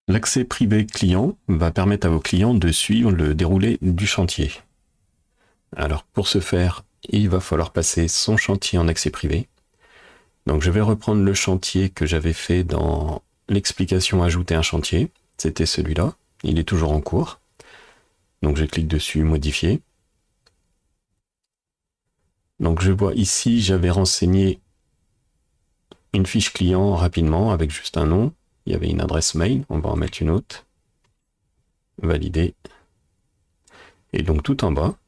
L'accès privé client va permettre à vos clients de suivre le déroulé du chantier. Alors pour ce faire, il va falloir passer son chantier en accès privé. Donc je vais reprendre le chantier que j'avais fait dans l'explication ajouter un chantier. C'était celui-là, il est toujours en cours. Donc je clique dessus, modifier. Donc je vois ici, j'avais renseigné une fiche client rapidement avec juste un nom. Il y avait une adresse mail, on va en mettre une autre. Valider. Et donc tout en bas,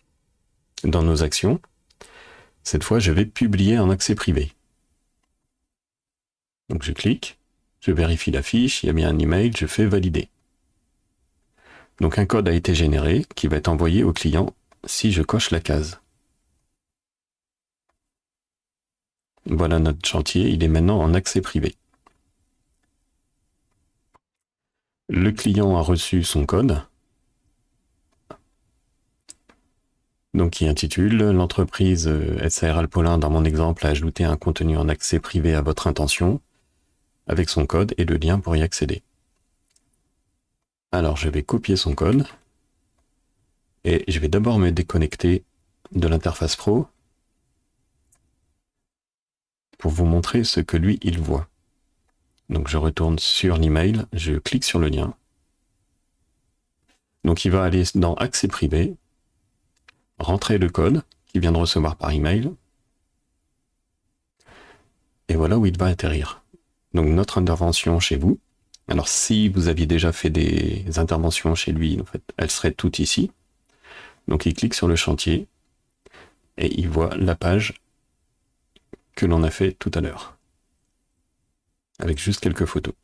dans nos actions, cette fois je vais publier en accès privé. Donc je clique, je vérifie la fiche, il y a bien un email, je fais valider. Donc un code a été généré qui va être envoyé au client si je coche la case. Voilà notre chantier, il est maintenant en accès privé. Le client a reçu son code, donc qui intitule « L'entreprise SARL Paulin, dans mon exemple, a ajouté un contenu en accès privé à votre intention » avec son code et le lien pour y accéder. Alors je vais copier son code et je vais d'abord me déconnecter de l'interface pro pour vous montrer ce que lui, il voit. Donc je retourne sur l'email, je clique sur le lien. Donc il va aller dans accès privé, rentrer le code qu'il vient de recevoir par email, et voilà où il va atterrir. Donc notre intervention chez vous. Alors si vous aviez déjà fait des interventions chez lui, en fait, elles seraient toutes ici. Donc il clique sur le chantier et il voit la page que l'on a fait tout à l'heure, avec juste quelques photos.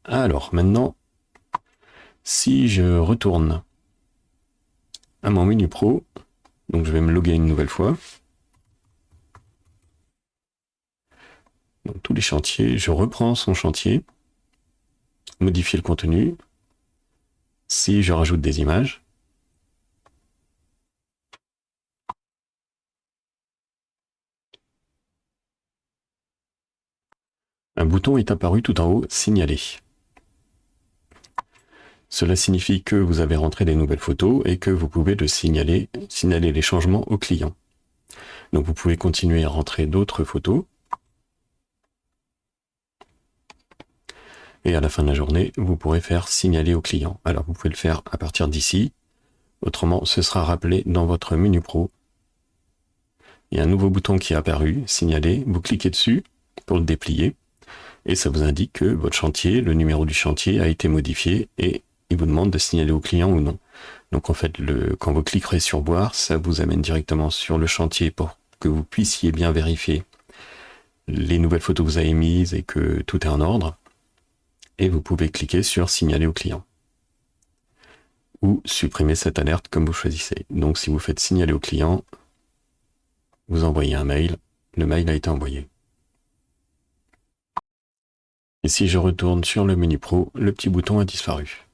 Alors maintenant, si je retourne à mon menu pro, donc je vais me loguer une nouvelle fois. Donc tous les chantiers, je reprends son chantier, modifier le contenu. Si je rajoute des images, un bouton est apparu tout en haut, signaler. Cela signifie que vous avez rentré des nouvelles photos et que vous pouvez le signaler les changements au client. Donc vous pouvez continuer à rentrer d'autres photos. Et à la fin de la journée, vous pourrez faire signaler au client. Alors vous pouvez le faire à partir d'ici. Autrement, ce sera rappelé dans votre menu pro. Il y a un nouveau bouton qui est apparu, signaler. Vous cliquez dessus pour le déplier. Et ça vous indique que votre chantier, le numéro du chantier a été modifié et il vous demande de signaler au client ou non. Donc en fait, quand vous cliquerez sur voir, ça vous amène directement sur le chantier pour que vous puissiez bien vérifier les nouvelles photos que vous avez mises et que tout est en ordre. Et vous pouvez cliquer sur signaler au client. Ou supprimer cette alerte comme vous choisissez. Donc si vous faites signaler au client, vous envoyez un mail, le mail a été envoyé. Et si je retourne sur le menu pro, le petit bouton a disparu.